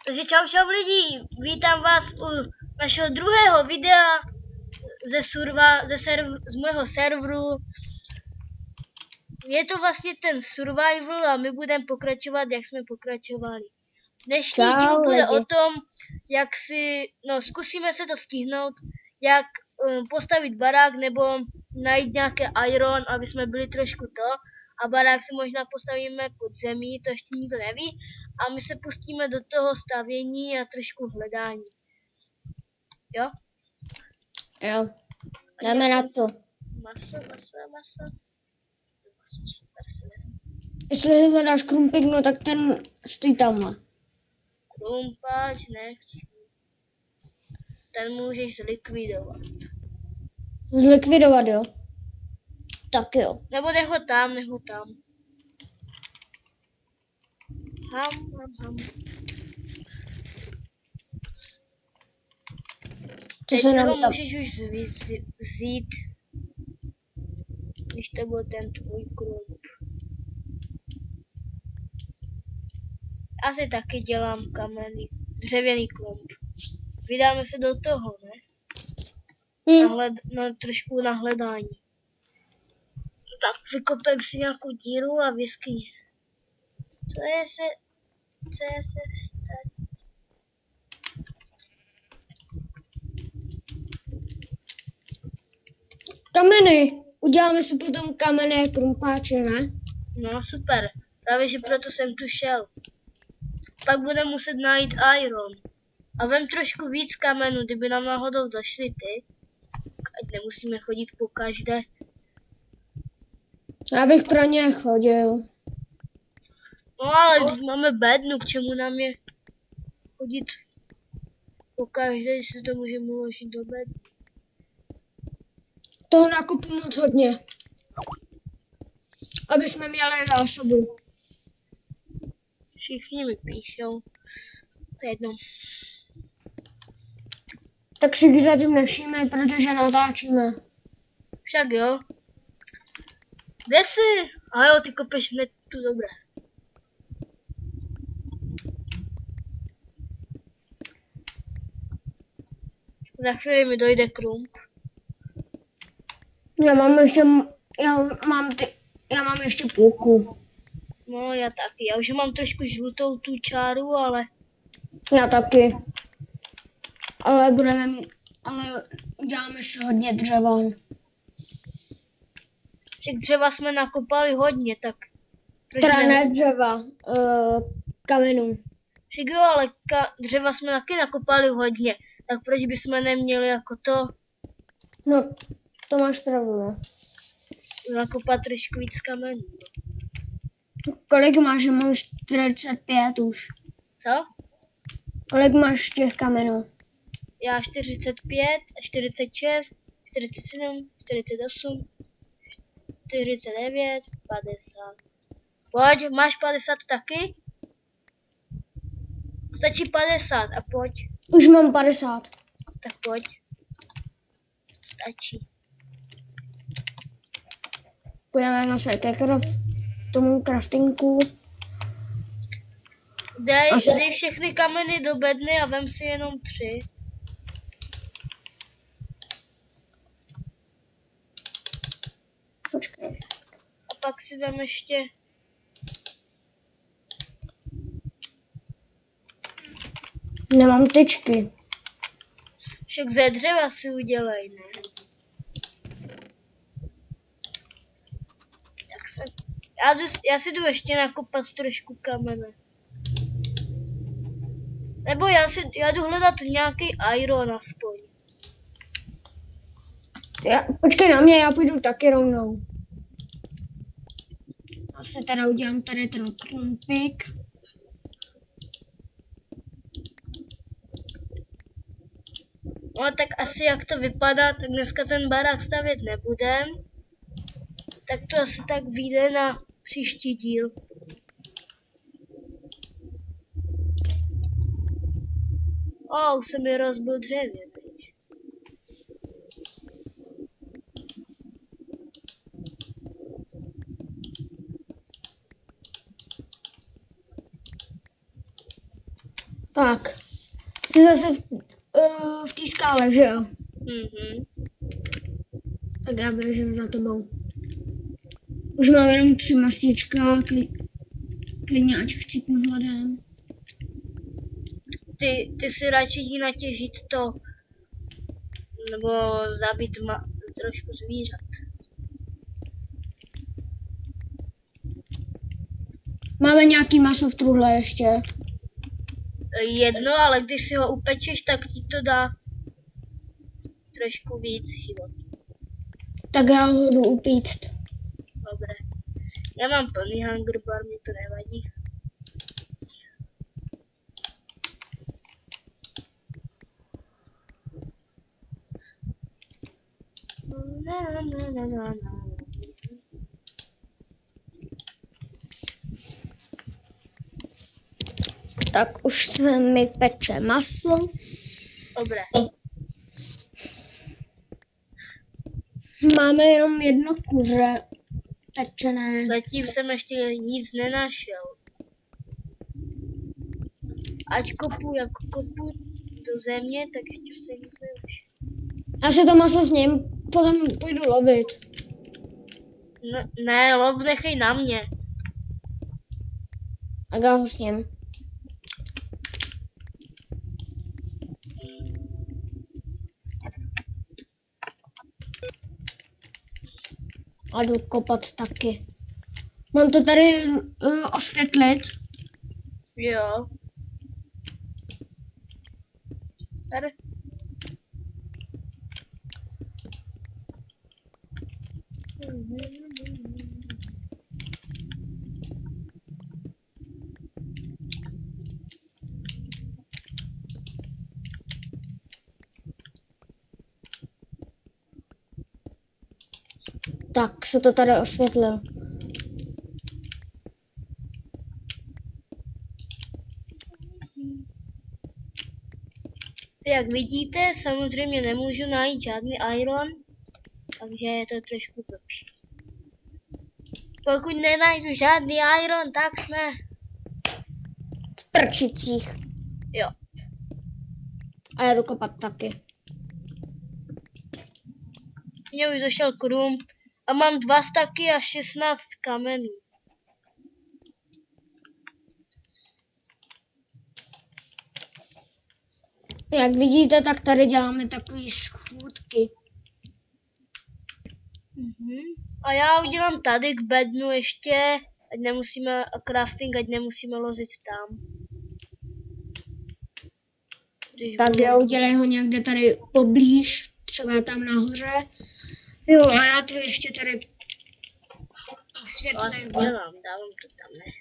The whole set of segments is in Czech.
Takže čau lidi, vítám vás u našeho druhého videa z mého serveru. Je to vlastně ten survival a my budeme pokračovat, jak jsme pokračovali. Dnešní díl bude o tom, jak zkusíme se to stihnout, jak postavit barák nebo najít nějaké iron, aby jsme byli trošku to. A barák si možná postavíme pod zemí, to ještě nikdo neví. A my se pustíme do toho stavění a trošku hledání. Jo? Jo. Jdeme na to. Maso. Super. Jestli to dáš krumpik, no tak ten stojí tamhle. Krumpáč nechci. Ten můžeš zlikvidovat. Zlikvidovat, jo? Tak jo. Nebo nech ho tam. Ham. Teď se ho můžeš už vzít, když to byl ten tvůj krump. Asi taky dělám dřevěný krump. Vydáme se do toho, ne? Trošku na hledání. Tak vykopem si nějakou díru a vyskyně. Co je se stát? Kameny. Uděláme si potom kamenné krumpáče, ne? No super. Právě, že proto jsem tu šel. Pak budeme muset najít iron. A vem trošku víc kamenů, kdyby nám náhodou došly ty. Ať nemusíme chodit po každé. Já bych pro ně chodil. No ale když máme bednu, k čemu nám je chodit po každé, když se to můžeme uložit do bedny. Toho nakupu moc hodně. Aby jsme měli zásobu. Všichni mi píšou. To je jedno. Tak si zatím nevšímej, protože natáčíme. Však jo. Kde jsi? A jo, ty kopeš hned tu, dobré. Za chvíli mi dojde krump. Já mám ještě půlku. No já taky, já už mám trošku žlutou tu čáru, ale... Já taky. Ale uděláme si hodně dřeva. Však dřeva jsme nakopali hodně, tak... Teda ne dřeva, kamenů. Však jo, ale dřeva jsme taky nakopali hodně, tak proč bychom neměli jako to... No, to máš pravdu, no. Nakopat trošku víc kamenů. Kolik máš? Mám 45 už. Co? Kolik máš těch kamenů? Já 45, 46, 47, 48, 49, 50. Pojď, máš 50 taky? Stačí 50 a pojď. Už mám 50. Tak pojď. Stačí. Půjdeme zase ke tomu craftingu. Dej všechny kameny do bedny a vem si jenom 3. Počkej. A pak si vem ještě... Nemám tyčky. Však ze dřeva si udělej, ne? Já si jdu ještě nakopat trošku kamene. Nebo já jdu hledat nějaký iron aspoň. Počkej na mě, já půjdu taky rovnou. Já si teda udělám tady ten krumpik. No tak asi jak to vypadá, tak dneska ten barák stavět nebudem. Tak to asi tak vyjde na příští díl. Už se mi rozbil dřevě. Tak. Jsi zase v té skále, že jo? Mhm. Tak já běžím za tebou. Už mám jenom 3 mastička, klidně ať chcípnu hladem. Ty si radši jdi natěžit to, nebo zabít trošku zvířat. Máme nějaký maso v truhle ještě. Jedno, ale když si ho upečeš, tak ti to dá trošku víc život. Tak já ho jdu upíct. Dobré. Já mám plný hunger bar, mi to nevadí. Na. Tak už se mi peče maso. Dobré. Máme jenom jedno kuře pečené. Zatím jsem ještě nic nenašel. Ať kopu, jak kopu do země, tak ještě se nic nenašel. Já si to maso s ním, potom půjdu lovit. Ne, lov nechej na mě. A já ho s ním. A jdu kopat taky. Mám to tady osvětlit. Jo. Tady. Tak se to tady osvětlil. Jak vidíte, samozřejmě nemůžu najít žádný iron, takže je to trošku blbý. Pokud nenajdu žádný iron, tak jsme... V prčicích. Jo. A já jdu kopat taky. Mně už došel krum a mám 2 staky a 16 kamenů. Jak vidíte, tak tady děláme takový schůdky. A já udělám tady k bednu ještě, ať nemusíme, crafting, ať nemusíme lozit tam. Tak já udělej ho někde tady poblíž, třeba tam nahoře. Jo, a já to ještě tady osvětlím. Dělám, dávám to tam, ne.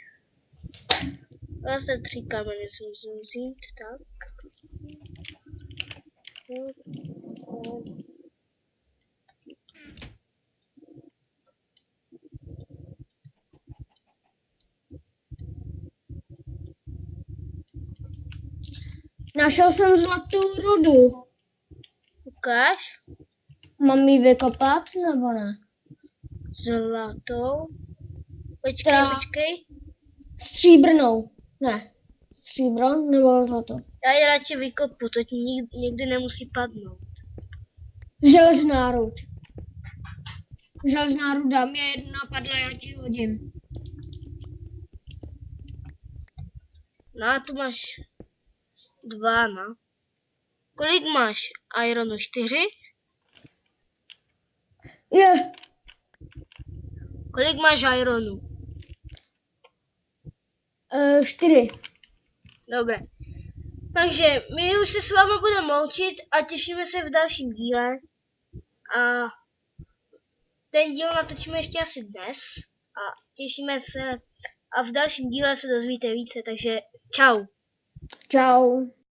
Zase 3 kameny jsem musím vzít, tak. Našel jsem zlatou rudu. Ukáž? Mám ji vykopat, nebo ne? Zlatou. Počkej, Teda- počkej. Stříbrnou. Ne. Stříbro nebo zlato? Já je radši vykopu, to ti nikdy nemusí padnout. Železná rud. Železná ruda, mě jedna padla, já ti hodím. No a tu máš 2, no. Kolik máš ironu? 4? Je. Kolik máš ironu? 4. Dobré. Takže my už se s vámi budeme loučit a těšíme se v dalším díle. A ten díl natočíme ještě asi dnes. A těšíme se a v dalším díle se dozvíte více, takže čau. Čau.